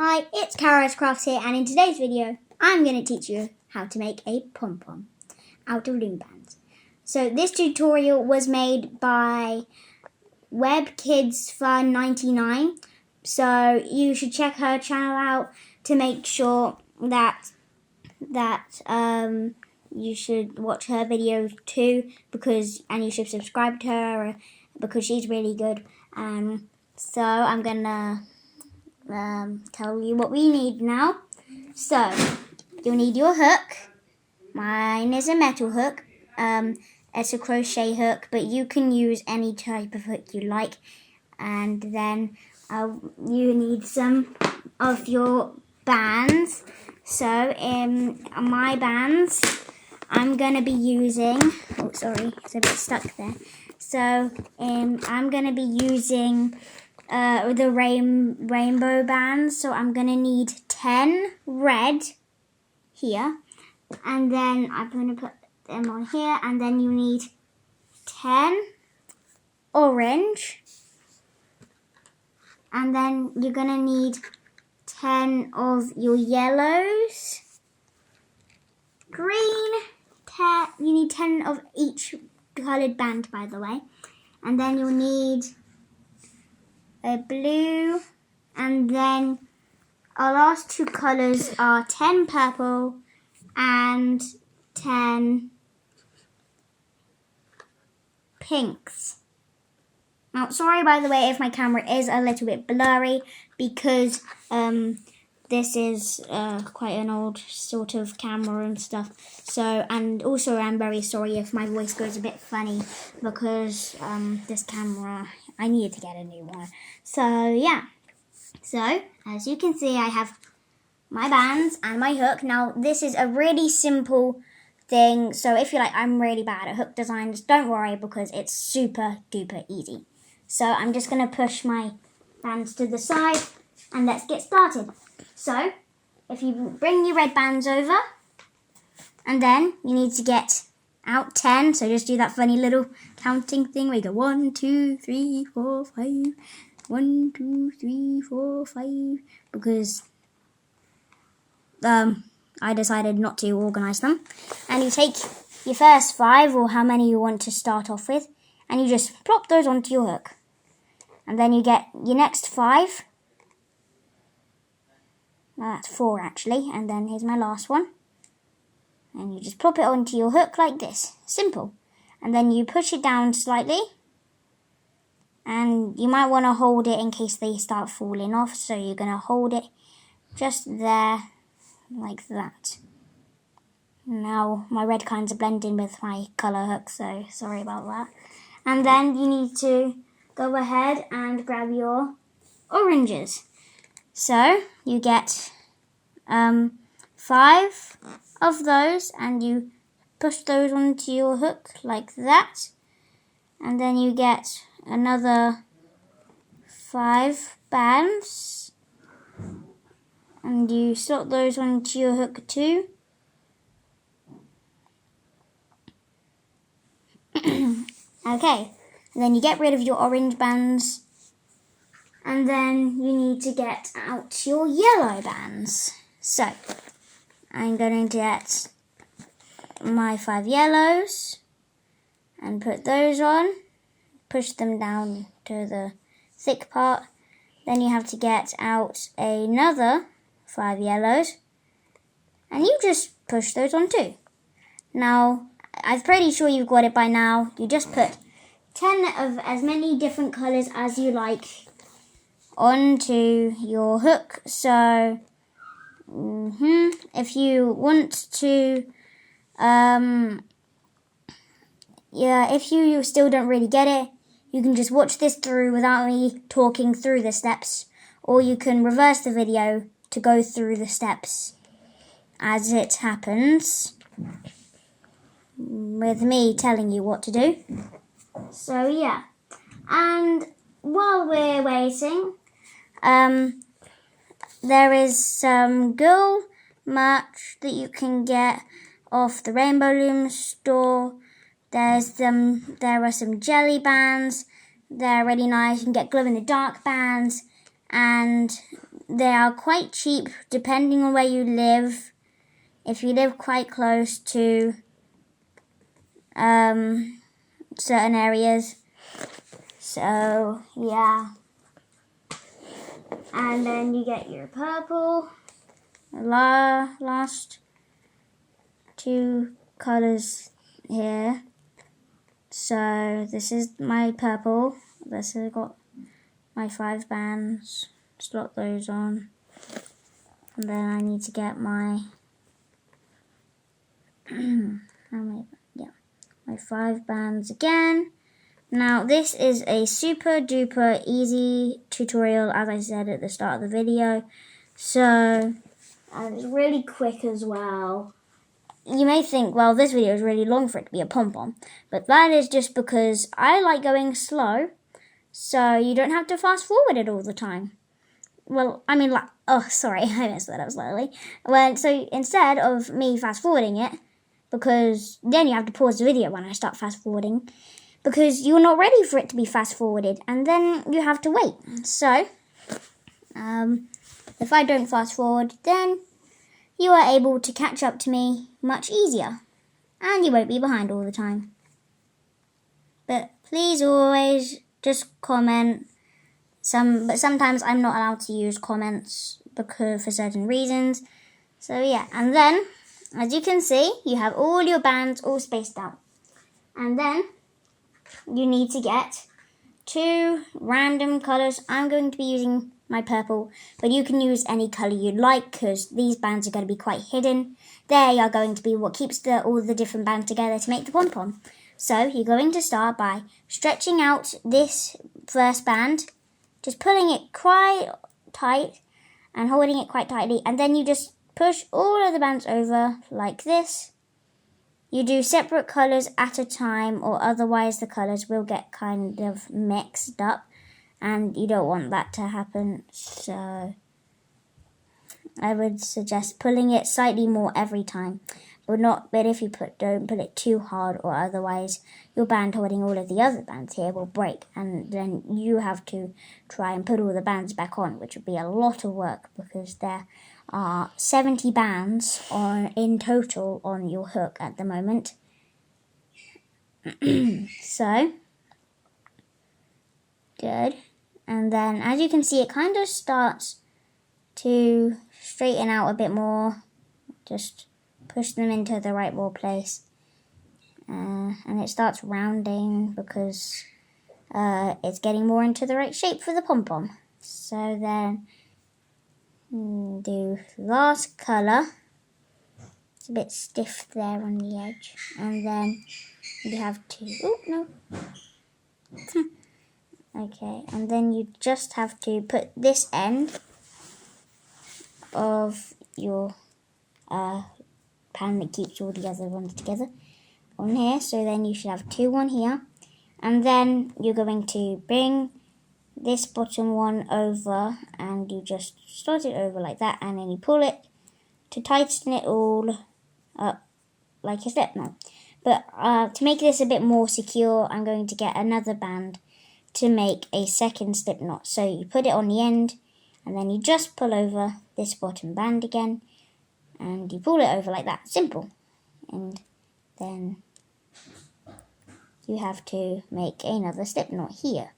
Hi, it's Kara's Crafts here, and in today's video, I'm going to teach you how to make a pom-pom out of loom bands. So this tutorial was made by WebKidsFun99, so you should check her channel out to make sure that you should watch her videos too, and you should subscribe to her because she's really good. So I'm gonna tell you what we need now. So you'll need your hook. Mine is a metal hook. It's a crochet hook, but you can use any type of hook you like. And then you need some of your bands. So in my bands, I'm gonna be using, oh sorry, it's a bit stuck there. So I'm gonna be using the rainbow bands. So I'm gonna need 10 red here, and then I'm gonna put them on here, and then you need 10 orange, and then you're gonna need 10 of your yellows, green, you need 10 of each coloured band, by the way, and then you'll need a blue, and then our last two colours are 10 purple and 10 pinks. Now, sorry by the way if my camera is a little bit blurry, because this is quite an old sort of camera and stuff. So, and also I'm very sorry if my voice goes a bit funny, because this camera, I needed to get a new one. So yeah, so as you can see, I have my bands and my hook. Now this is a really simple thing, so if you're like, I'm really bad at hook designs, don't worry, because it's super duper easy. So I'm just going to push my bands to the side and let's get started. So if you bring your red bands over, and then you need to get out 10, so just do that funny little counting thing where you go 1, 2, 3, 4, 5, 1, 2, 3, 4, 5, because I decided not to organise them. And you take your first 5, or how many you want to start off with, and you just plop those onto your hook. And then you get your next 5. Well, that's 4 actually. And then here's my last one. And you just plop it onto your hook like this. Simple. And then you push it down slightly. And you might want to hold it in case they start falling off. So you're going to hold it just there, like that. Now my red kinds are blending with my colour hook, so sorry about that. And then you need to go ahead and grab your oranges. So you get 5 of those, and you push those onto your hook like that. And then you get another 5 bands, and you slot those onto your hook too. Okay, and then you get rid of your orange bands, and then you need to get out your yellow bands. So I'm going to get my 5 yellows and put those on, push them down to the thick part. Then you have to get out another 5 yellows, and you just push those on too. Now, I'm pretty sure you've got it by now. You just put 10 of as many different colours as you like onto your hook. So, if you want to, if you still don't really get it, you can just watch this through without me talking through the steps, or you can reverse the video to go through the steps as it happens, with me telling you what to do. So yeah, and while we're waiting, there is some girl merch that you can get off the Rainbow Loom store. There are some jelly bands. They're really nice. You can get glow in the dark bands, and they are quite cheap depending on where you live. If you live quite close to certain areas. So, yeah. And then you get your purple. Last two colours here. So, this is my purple. This has got my 5 bands. Slot those on. And then I need to get my my 5 bands again. Now this is a super duper easy tutorial, as I said at the start of the video. So, and it's really quick as well. You may think, well, this video is really long for it to be a pom-pom, but that is just because I like going slow, so you don't have to fast forward it all the time. Well, I mean, like, oh, sorry, I messed that up slightly. Well, so instead of me fast forwarding it, because then you have to pause the video when I start fast forwarding, because you're not ready for it to be fast forwarded, and then you have to wait. So, if I don't fast forward, then you are able to catch up to me much easier, and you won't be behind all the time. But please always just comment. But sometimes I'm not allowed to use comments because for certain reasons. So yeah, and then as you can see, you have all your bands all spaced out, and then you need to get 2 random colours. I'm going to be using my purple, but you can use any colour you like because these bands are going to be quite hidden. They are going to be what keeps all the different bands together to make the pom-pom. So you're going to start by stretching out this first band, just pulling it quite tight and holding it quite tightly, and then you just push all of the bands over like this. You do separate colours at a time, or otherwise the colours will get kind of mixed up, and you don't want that to happen. So I would suggest pulling it slightly more every time, but if you don't pull it too hard, or otherwise your band holding all of the other bands here will break, and then you have to try and put all the bands back on, which would be a lot of work because there are 70 bands in total on your hook at the moment. So, good. And then as you can see, it kind of starts to straighten out a bit more. Just push them into the right ball place. And it starts rounding because it's getting more into the right shape for the pom-pom. So then do last colour. It's a bit stiff there on the edge. And then you have to, oh no. Okay, and then you just have to put this end of your pan that keeps all the other ones together on here. So then you should have 2 on here. And then you're going to bring this bottom one over, and you just start it over like that, and then you pull it to tighten it all up like a slip knot. But to make this a bit more secure, I'm going to get another band to make a second slip knot. So you put it on the end, and then you just pull over this bottom band again, and you pull it over like that. Simple. And then you have to make another slip knot here.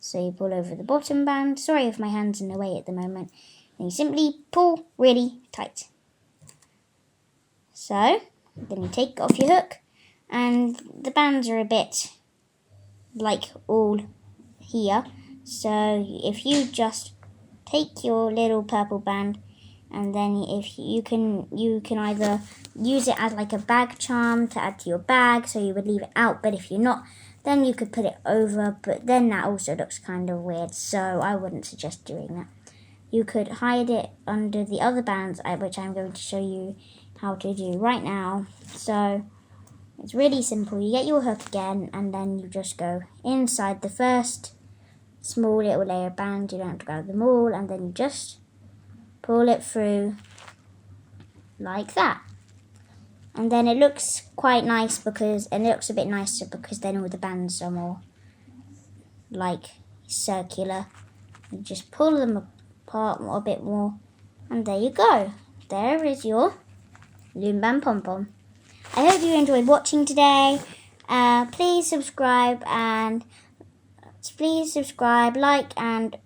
So you pull over the bottom band. Sorry if my hand's in the way at the moment. And you simply pull really tight. So then you take off your hook, and the bands are a bit like all here. So if you just take your little purple band, and then if you can either use it as like a bag charm to add to your bag, so you would leave it out, but if you're not, then you could put it over, but then that also looks kind of weird, so I wouldn't suggest doing that. You could hide it under the other bands, which I'm going to show you how to do right now. So it's really simple. You get your hook again, and then you just go inside the first small little layer of band. You don't have to grab them all, and then you just pull it through like that. And then it looks quite nice because it looks a bit nicer because then all the bands are more like circular. You just pull them part a bit more. And there you go. There is your Loom Band Pom Pom. I hope you enjoyed watching today. Please subscribe, like, and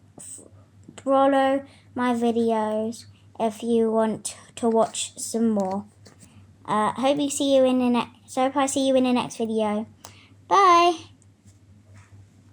follow my videos if you want to watch some more. Hope I see you in the next video. Bye.